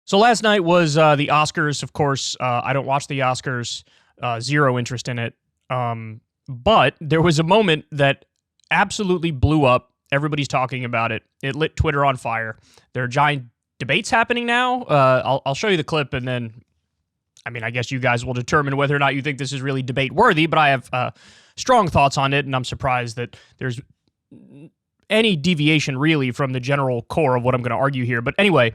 So last night was the Oscars. Of course, I don't watch the Oscars. Zero interest in it. But there was a moment that absolutely blew up. Everybody's talking about it. It lit Twitter on fire. There are giant debates happening now. I'll show you the clip, and then, I guess you guys will determine whether or not you think this is really debate worthy. But I have strong thoughts on it, and I'm surprised that there's any deviation really from the general core of what I'm going to argue here. But anyway,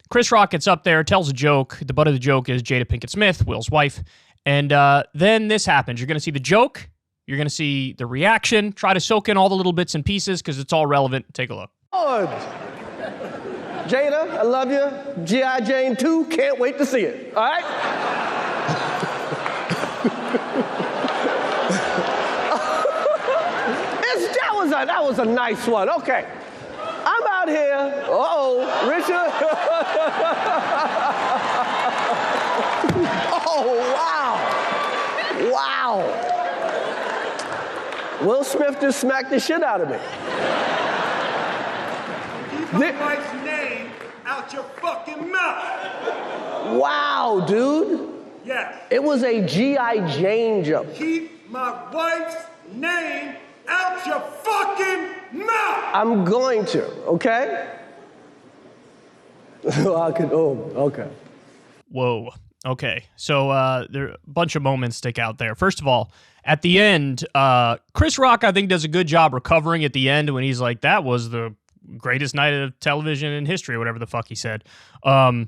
Chris Rock gets up there, tells a joke. The butt of the joke is Jada Pinkett Smith, Will's wife. And then this happens. You're going to see the joke. You're going to see the reaction. Try to soak in all the little bits and pieces because it's all relevant. Take a look. Lord. Jada, I love you. G.I. Jane 2, can't wait to see it. All right? That was a nice one. Okay. I'm out here. Uh-oh, Richard. Oh, wow. Wow. Will Smith just smacked the shit out of me. Keep my wife's name out your fucking mouth. Wow, dude. Yes. It was a G.I. Jane joke. Keep my wife's name out your fucking mouth! I'm going to, okay? Okay. Whoa. Okay. So there a bunch of moments stick out there. First of all, at the end, Chris Rock, I think, does a good job recovering at the end when he's like, that was the greatest night of television in history, or whatever the fuck he said. Handled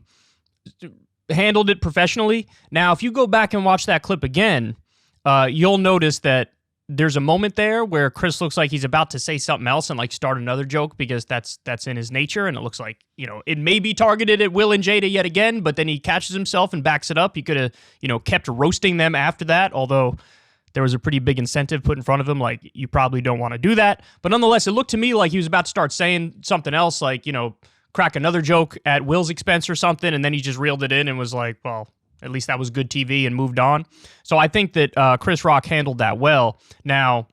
it professionally. Now, if you go back and watch that clip again, you'll notice that there's a moment there where Chris looks like he's about to say something else and like start another joke because that's in his nature, and it looks like, it may be targeted at Will and Jada yet again, but then he catches himself and backs it up. He could have, kept roasting them after that, although there was a pretty big incentive put in front of him, like, you probably don't want to do that. But nonetheless, it looked to me like he was about to start saying something else, like, crack another joke at Will's expense or something, and then he just reeled it in and was like, well, at least that was good TV, and moved on. So I think that Chris Rock handled that well. Now,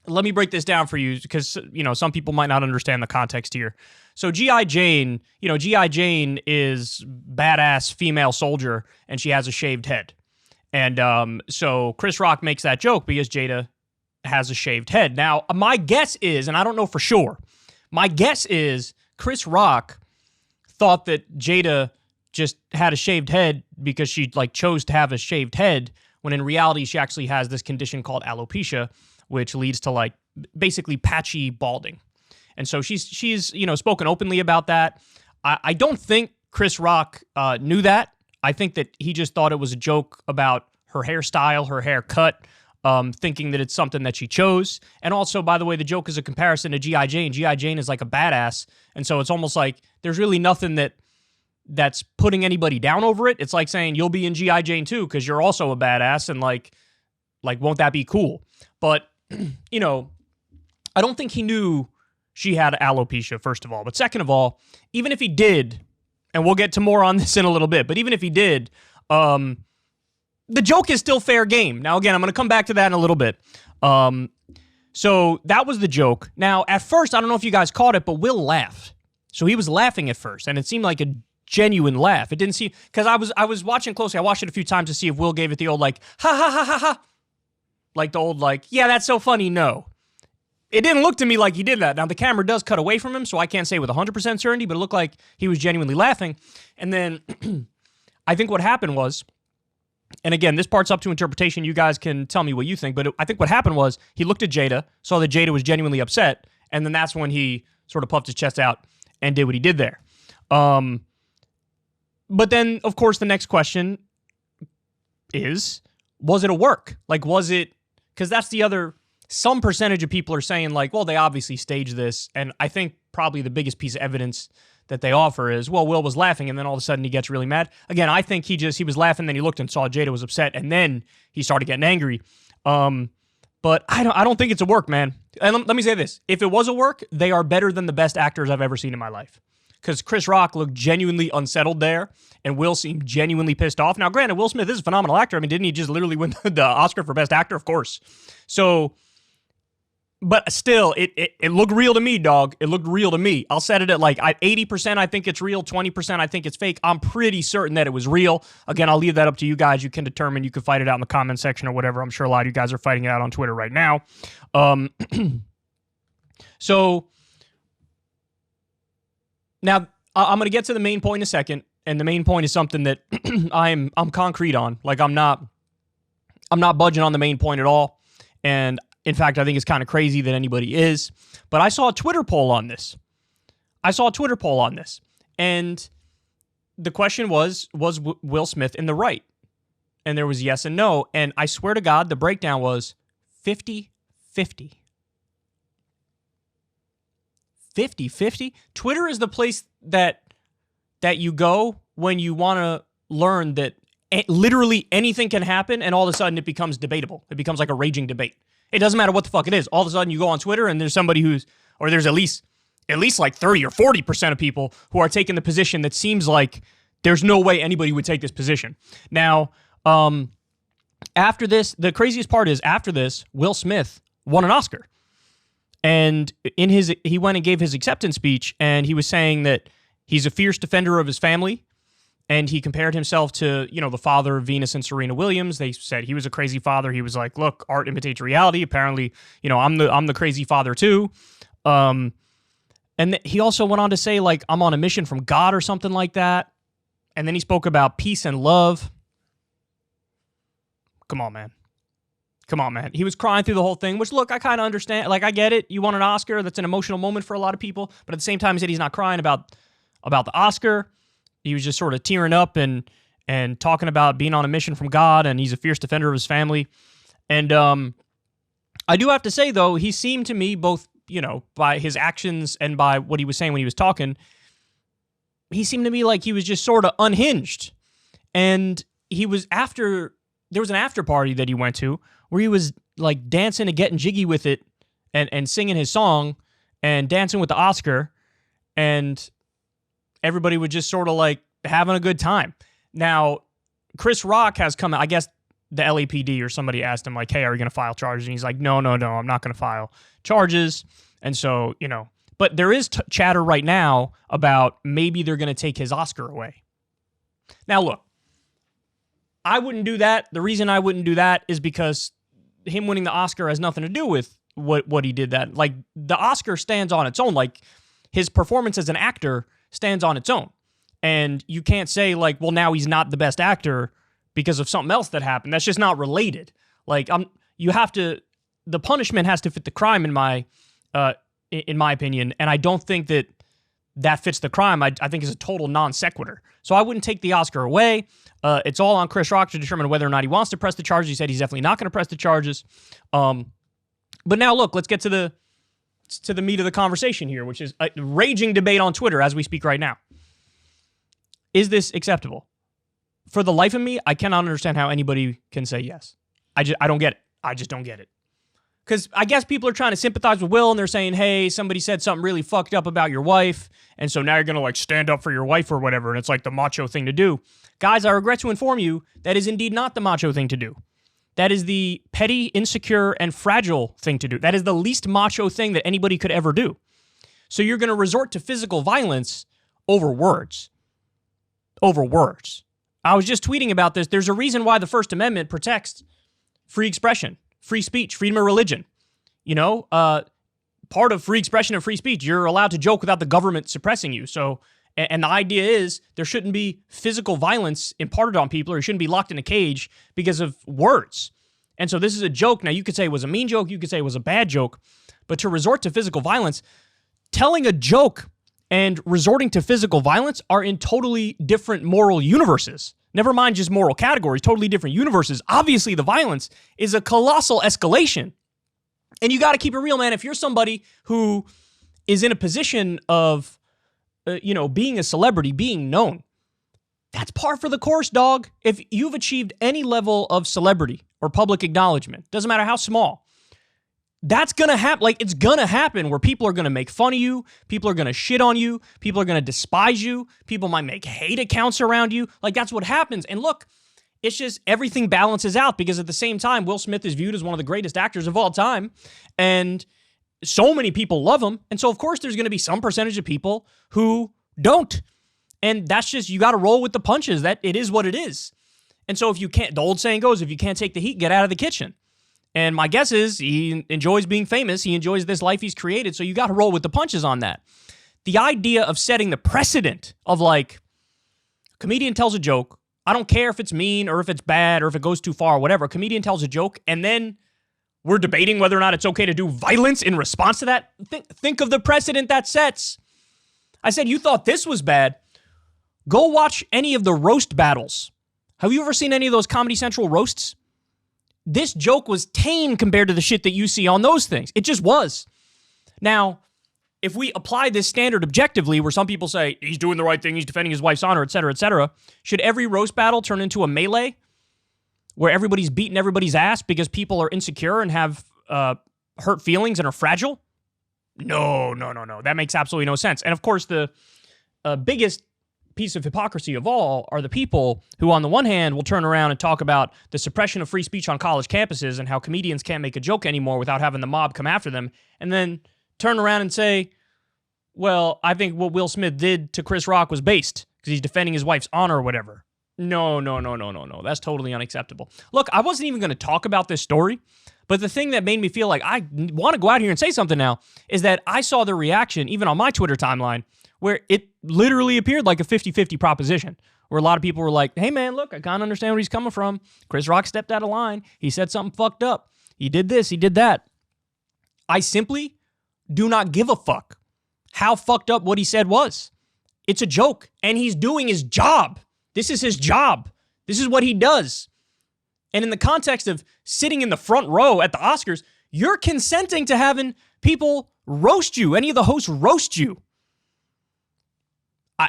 let me break this down for you because, some people might not understand the context here. So G.I. Jane, G.I. Jane is badass female soldier, and she has a shaved head. And so Chris Rock makes that joke because Jada has a shaved head. Now, my guess is, and I don't know for sure, my guess is Chris Rock thought that Jada just had a shaved head because she chose to have a shaved head, when in reality she actually has this condition called alopecia, which leads to basically patchy balding. And so she's spoken openly about that. I don't think Chris Rock knew that. I think that he just thought it was a joke about her hairstyle, her haircut, thinking that it's something that she chose. And also, by the way, the joke is a comparison to G.I. Jane. G.I. Jane is like a badass, and so it's almost like there's really nothing that's putting anybody down over it. It's like saying you'll be in G.I. Jane too because you're also a badass, and like won't that be cool? But, I don't think he knew she had alopecia, first of all. But second of all, even if he did, and we'll get to more on this in a little bit, but even if he did, the joke is still fair game. Now, again, I'm going to come back to that in a little bit. So that was the joke. Now, at first, I don't know if you guys caught it, but Will laughed. So he was laughing at first, and it seemed like a genuine laugh. It didn't seem, because I was watching closely. I watched it a few times to see if Will gave it the old ha ha ha ha ha, like the old yeah, that's so funny. No, it didn't look to me like he did that. Now the camera does cut away from him, so I can't say with 100% certainty, but it looked like he was genuinely laughing. And then I think what happened was, and again, this part's up to interpretation. You guys can tell me what you think, but I think what happened was he looked at Jada, saw that Jada was genuinely upset, and then that's when he sort of puffed his chest out and did what he did there. But then, of course, the next question is, was it a work? Was it, because that's the other, some percentage of people are saying well, they obviously staged this. And I think probably the biggest piece of evidence that they offer is, well, Will was laughing and then all of a sudden he gets really mad. Again, I think he was laughing, then he looked and saw Jada was upset, and then he started getting angry. But I don't think it's a work, man. And let me say this. If it was a work, they are better than the best actors I've ever seen in my life. Because Chris Rock looked genuinely unsettled there, and Will seemed genuinely pissed off. Now, granted, Will Smith is a phenomenal actor. Didn't he just literally win the Oscar for Best Actor? Of course. So But still, it looked real to me, dog. It looked real to me. I'll set it at like 80% I think it's real, 20% I think it's fake. I'm pretty certain that it was real. Again, I'll leave that up to you guys. You can determine. You can fight it out in the comment section or whatever. I'm sure a lot of you guys are fighting it out on Twitter right now. So now I'm going to get to the main point in a second, and the main point is something that I'm concrete on. Like I'm not budging on the main point at all. And in fact, I think it's kind of crazy that anybody is. But I saw a Twitter poll on this. And the question was Will Smith in the right? And there was yes and no. And I swear to God, the breakdown was 50-50. 50-50? Twitter is the place that you go when you want to learn that literally anything can happen, and all of a sudden it becomes debatable. It becomes like a raging debate. It doesn't matter what the fuck it is. All of a sudden you go on Twitter and there's somebody there's at least like 30 or 40% of people who are taking the position that seems like there's no way anybody would take this position. Now, after this, the craziest part is after this, Will Smith won an Oscar. And he went and gave his acceptance speech, and he was saying that he's a fierce defender of his family. And he compared himself to, the father of Venus and Serena Williams. They said he was a crazy father. He was like, look, art imitates reality. Apparently, I'm the crazy father too. And he also went on to say, like, I'm on a mission from God or something like that. And then he spoke about peace and love. Come on, man. He was crying through the whole thing, which, look, I kind of understand. Like, I get it. You won an Oscar. That's an emotional moment for a lot of people. But at the same time, he said he's not crying about the Oscar. He was just sort of tearing up and talking about being on a mission from God, and he's a fierce defender of his family. And I do have to say, though, he seemed to me, both, by his actions and by what he was saying when he was talking, he seemed to me like he was just sort of unhinged. And there was an after party that he went to where he was like dancing and getting jiggy with it and singing his song and dancing with the Oscar, and everybody was just sort of like having a good time. Now, Chris Rock has come out, I guess the LAPD or somebody asked him like, hey, are you going to file charges? And he's like, no, I'm not going to file charges. And so, but there is chatter right now about maybe they're going to take his Oscar away. Now, look, I wouldn't do that. The reason I wouldn't do that is because him winning the Oscar has nothing to do with what he did that. Like, the Oscar stands on its own. Like, his performance as an actor stands on its own. And you can't say, like, well, now he's not the best actor because of something else that happened. That's just not related. Like, the punishment has to fit the crime in my opinion. And I don't think that fits the crime. I think it's a total non sequitur. So I wouldn't take the Oscar away. It's all on Chris Rock to determine whether or not he wants to press the charges. He said he's definitely not going to press the charges. But now, look, let's get to the meat of the conversation here, which is a raging debate on Twitter as we speak right now. Is this acceptable? For the life of me, I cannot understand how anybody can say yes. I don't get it. I just don't get it. Because I guess people are trying to sympathize with Will, and they're saying, hey, somebody said something really fucked up about your wife, and so now you're going to, like, stand up for your wife or whatever, and it's like the macho thing to do. Guys, I regret to inform you, that is indeed not the macho thing to do. That is the petty, insecure, and fragile thing to do. That is the least macho thing that anybody could ever do. So you're going to resort to physical violence over words. Over words. I was just tweeting about this. There's a reason why the First Amendment protects free expression, free speech, freedom of religion. Part of free expression and free speech, you're allowed to joke without the government suppressing you. So, and the idea is there shouldn't be physical violence imparted on people, or you shouldn't be locked in a cage because of words. And so this is a joke. Now, you could say it was a mean joke. You could say it was a bad joke. But to resort to physical violence, telling a joke and resorting to physical violence are in totally different moral universes. Never mind just moral categories, totally different universes. Obviously, the violence is a colossal escalation. And you got to keep it real, man. If you're somebody who is in a position of, being a celebrity, being known, that's par for the course, dog. If you've achieved any level of celebrity or public acknowledgement, doesn't matter how small, that's going to happen. Like, it's going to happen where people are going to make fun of you. People are going to shit on you. People are going to despise you. People might make hate accounts around you. Like, that's what happens. And look, it's just everything balances out, because at the same time, Will Smith is viewed as one of the greatest actors of all time. And so many people love him. And so, of course, there's going to be some percentage of people who don't. And that's just, you got to roll with the punches. That it is what it is. And so if you can't, the old saying goes, if you can't take the heat, get out of the kitchen. And my guess is he enjoys being famous. He enjoys this life he's created. So you got to roll with the punches on that. The idea of setting the precedent of like, a comedian tells a joke. I don't care if it's mean or if it's bad or if it goes too far or whatever. A comedian tells a joke and then we're debating whether or not it's okay to do violence in response to that. Think of the precedent that sets. I said, you thought this was bad. Go watch any of the roast battles. Have you ever seen any of those Comedy Central roasts? This joke was tame compared to the shit that you see on those things. It just was. Now, if we apply this standard objectively, where some people say, he's doing the right thing, he's defending his wife's honor, et cetera, should every roast battle turn into a melee where everybody's beating everybody's ass because people are insecure and have hurt feelings and are fragile? No. That makes absolutely no sense. And of course, the biggest piece of hypocrisy of all are the people who, on the one hand, will turn around and talk about the suppression of free speech on college campuses and how comedians can't make a joke anymore without having the mob come after them, and then turn around and say, well, I think what Will Smith did to Chris Rock was based because he's defending his wife's honor or whatever. No. That's totally unacceptable. Look, I wasn't even going to talk about this story, but the thing that made me feel like I want to go out here and say something now is that I saw the reaction, even on my Twitter timeline, where it literally appeared like a 50-50 proposition, where a lot of people were like, hey man, look, I kind of understand where he's coming from. Chris Rock stepped out of line. He said something fucked up. He did this, he did that. I simply do not give a fuck how fucked up what he said was. It's a joke, and he's doing his job. This is his job. This is what he does. And in the context of sitting in the front row at the Oscars, you're consenting to having people roast you, any of the hosts roast you.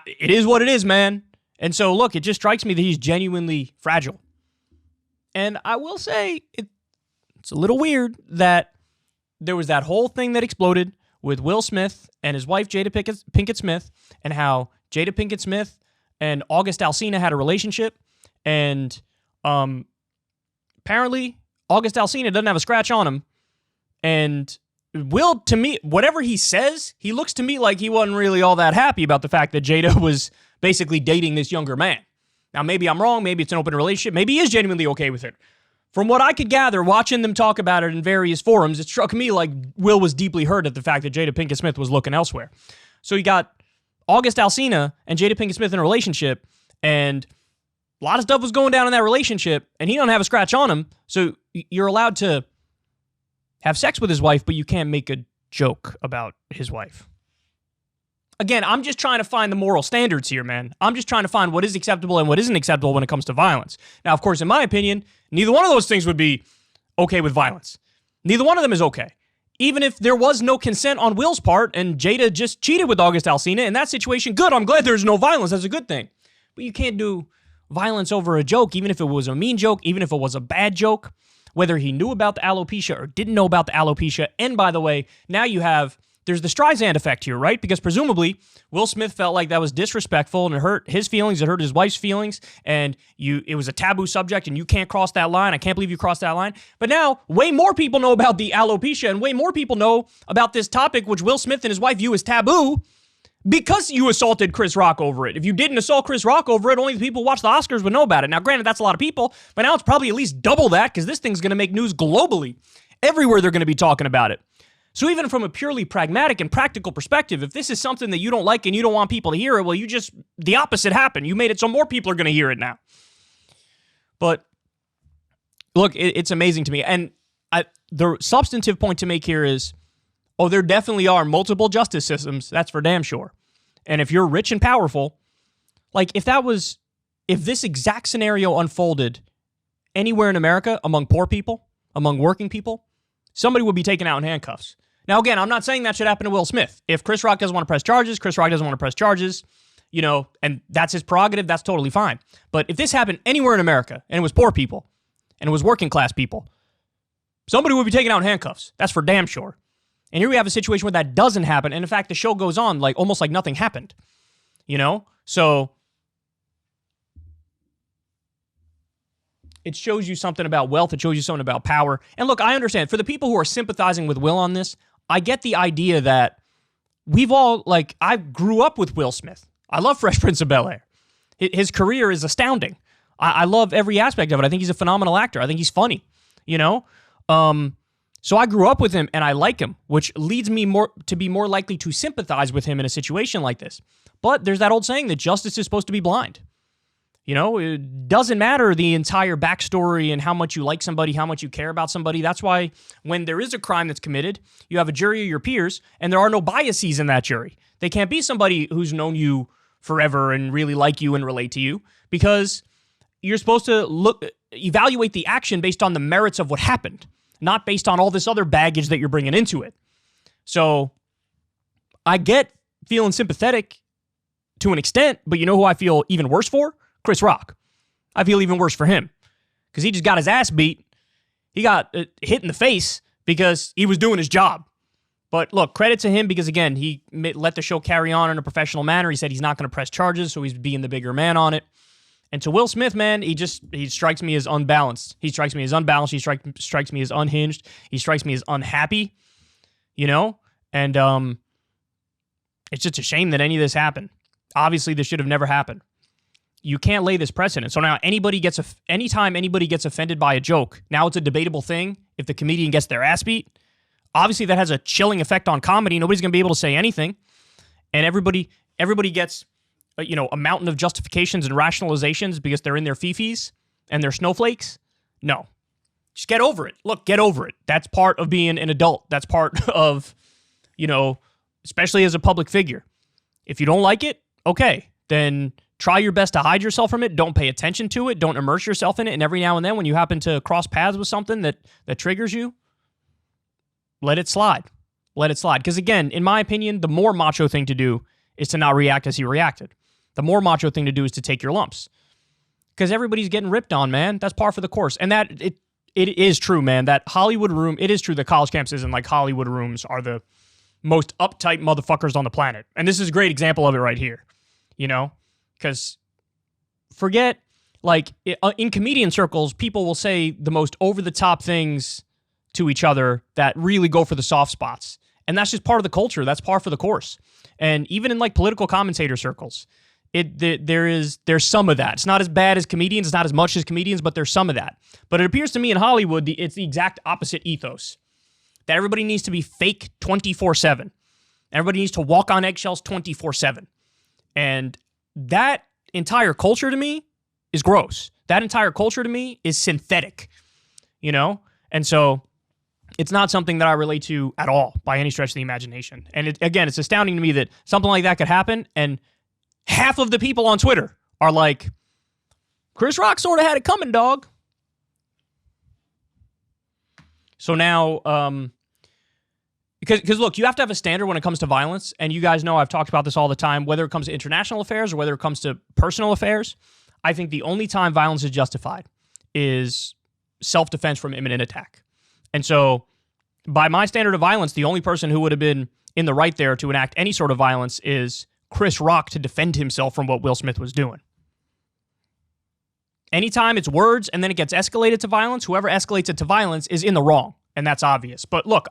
It is what it is, man. And so, look, it just strikes me that he's genuinely fragile. And I will say, it's a little weird that there was that whole thing that exploded with Will Smith and his wife, Jada Pinkett Smith, and how Jada Pinkett Smith and August Alsina had a relationship. And apparently, August Alsina doesn't have a scratch on him. And Will, to me, whatever he says, he looks to me like he wasn't really all that happy about the fact that Jada was basically dating this younger man. Now, maybe I'm wrong. Maybe it's an open relationship. Maybe he is genuinely okay with it. From what I could gather, watching them talk about it in various forums, it struck me like Will was deeply hurt at the fact that Jada Pinkett Smith was looking elsewhere. So you got August Alsina and Jada Pinkett Smith in a relationship, and a lot of stuff was going down in that relationship, and he don't have a scratch on him. So you're allowed to have sex with his wife, but you can't make a joke about his wife. Again, I'm just trying to find the moral standards here, man. I'm just trying to find what is acceptable and what isn't acceptable when it comes to violence. Now, of course, in my opinion, neither one of those things would be okay with violence. Neither one of them is okay. Even if there was no consent on Will's part and Jada just cheated with August Alsina, in that situation, good, I'm glad there's no violence. That's a good thing. But you can't do violence over a joke, even if it was a mean joke, even if it was a bad joke, whether he knew about the alopecia or didn't know about the alopecia. And by the way, now there's the Streisand effect here, right? Because presumably Will Smith felt like that was disrespectful and it hurt his feelings, it hurt his wife's feelings, and it was a taboo subject and you can't cross that line. I can't believe you crossed that line. But now way more people know about the alopecia and way more people know about this topic, which Will Smith and his wife view as taboo, because you assaulted Chris Rock over it. If you didn't assault Chris Rock over it, only the people who watch the Oscars would know about it. Now, granted, that's a lot of people, but now it's probably at least double that because this thing's going to make news globally. Everywhere they're going to be talking about it. So even from a purely pragmatic and practical perspective, if this is something that you don't like and you don't want people to hear it, well, the opposite happened. You made it so more people are going to hear it now. But look, it's amazing to me. And the substantive point to make here is, there definitely are multiple justice systems. That's for damn sure. And if you're rich and powerful, like if this exact scenario unfolded anywhere in America among poor people, among working people, somebody would be taken out in handcuffs. Now, again, I'm not saying that should happen to Will Smith. If Chris Rock doesn't want to press charges, Chris Rock doesn't want to press charges, and that's his prerogative, that's totally fine. But if this happened anywhere in America, and it was poor people, and it was working class people, somebody would be taken out in handcuffs. That's for damn sure. And here we have a situation where that doesn't happen, and in fact, the show goes on almost like nothing happened. So it shows you something about wealth. It shows you something about power. And look, I understand. For the people who are sympathizing with Will on this, I get the idea that we've all, like, I grew up with Will Smith. I love Fresh Prince of Bel-Air. His career is astounding. I love every aspect of it. I think he's a phenomenal actor. I think he's funny, you know? So I grew up with him and I like him, which leads me to be more likely to sympathize with him in a situation like this. But there's that old saying that justice is supposed to be blind. You know, it doesn't matter the entire backstory and how much you like somebody, how much you care about somebody. That's why when there is a crime that's committed, you have a jury of your peers, and there are no biases in that jury. They can't be somebody who's known you forever and really like you and relate to you, because you're supposed to evaluate the action based on the merits of what happened, not based on all this other baggage that you're bringing into it. So I get feeling sympathetic to an extent, but you know who I feel even worse for? Chris Rock. I feel even worse for him because he just got his ass beat. He got hit in the face because he was doing his job. But look, credit to him because, again, he let the show carry on in a professional manner. He said he's not going to press charges, so he's being the bigger man on it. And to Will Smith, man, he strikes me as unbalanced. He strikes me as unbalanced. He strikes me as unhinged. He strikes me as unhappy, you know? And it's just a shame that any of this happened. Obviously, this should have never happened. You can't lay this precedent. So now anytime anybody gets offended by a joke, now it's a debatable thing. If the comedian gets their ass beat, obviously that has a chilling effect on comedy. Nobody's going to be able to say anything. And everybody gets a mountain of justifications and rationalizations because they're in their fifis and they're snowflakes. No. Just get over it. Look, get over it. That's part of being an adult. That's part of, especially as a public figure. If you don't like it, okay, then try your best to hide yourself from it. Don't pay attention to it. Don't immerse yourself in it. And every now and then when you happen to cross paths with something that triggers you, let it slide. Let it slide. Because again, in my opinion, the more macho thing to do is to not react as he reacted. The more macho thing to do is to take your lumps. Because everybody's getting ripped on, man. That's par for the course. And that it is true, man. That Hollywood room, it is true that college campuses and like Hollywood rooms are the most uptight motherfuckers on the planet. And this is a great example of it right here. Because forget, like, in comedian circles, people will say the most over-the-top things to each other that really go for the soft spots. And that's just part of the culture. That's par for the course. And even in, like, political commentator circles, there's some of that. It's not as bad as comedians. It's not as much as comedians, but there's some of that. But it appears to me in Hollywood, it's the exact opposite ethos. That everybody needs to be fake 24/7. Everybody needs to walk on eggshells 24/7. And that entire culture to me is gross. That entire culture to me is synthetic, And so it's not something that I relate to at all by any stretch of the imagination. And it's astounding to me that something like that could happen. And half of the people on Twitter are like, Chris Rock sort of had it coming, dog. So now, because look, you have to have a standard when it comes to violence, and you guys know I've talked about this all the time, whether it comes to international affairs or whether it comes to personal affairs. I think the only time violence is justified is self-defense from imminent attack. And so, by my standard of violence, the only person who would have been in the right there to enact any sort of violence is Chris Rock to defend himself from what Will Smith was doing. Anytime it's words and then it gets escalated to violence, whoever escalates it to violence is in the wrong, and that's obvious. But look,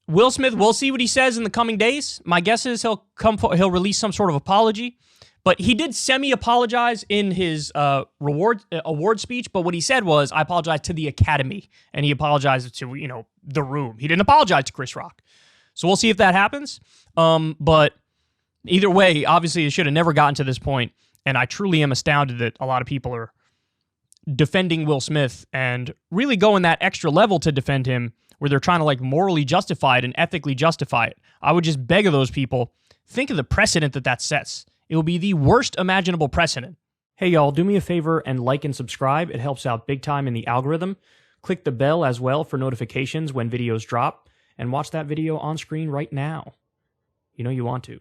Will Smith, we'll see what he says in the coming days. My guess is he'll release some sort of apology. But he did semi-apologize in his award speech. But what he said was, I apologize to the Academy. And he apologized to, the room. He didn't apologize to Chris Rock. So we'll see if that happens. But either way, obviously it should have never gotten to this point. And I truly am astounded that a lot of people are defending Will Smith and really going that extra level to defend him, where they're trying to like morally justify it and ethically justify it. I would just beg of those people, think of the precedent that sets. It will be the worst imaginable precedent. Hey y'all, do me a favor and like and subscribe. It helps out big time in the algorithm. Click the bell as well for notifications when videos drop, and watch that video on screen right now. You know you want to.